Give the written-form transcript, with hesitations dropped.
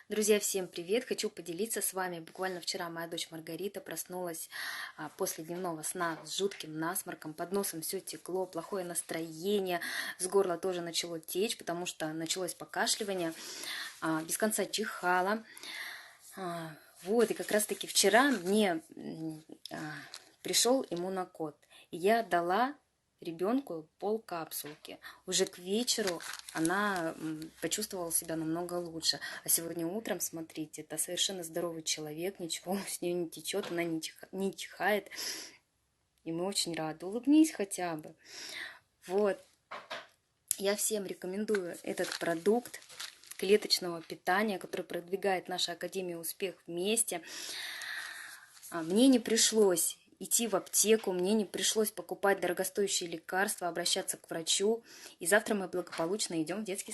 Друзья, всем привет! Хочу поделиться с вами. Буквально вчера моя дочь Маргарита проснулась после дневного сна с жутким насморком. Под носом все текло, плохое настроение. С горла тоже начало течь, потому что началось покашливание. Без конца чихала. Вот, и как раз-таки вчера мне пришел иммунокод. И я дала ребенку полкапсулки. Уже к вечеру она почувствовала себя намного лучше. А сегодня утром, смотрите, это совершенно здоровый человек, ничего с нее не течет, она не чихает. И мы очень рады. Улыбнись хотя бы. Вот. Я всем рекомендую этот продукт клеточного питания, который продвигает наша Академия Успех вместе. Мне не пришлось идти в аптеку, мне не пришлось покупать дорогостоящие лекарства, обращаться к врачу. И завтра мы благополучно идем в детский сад.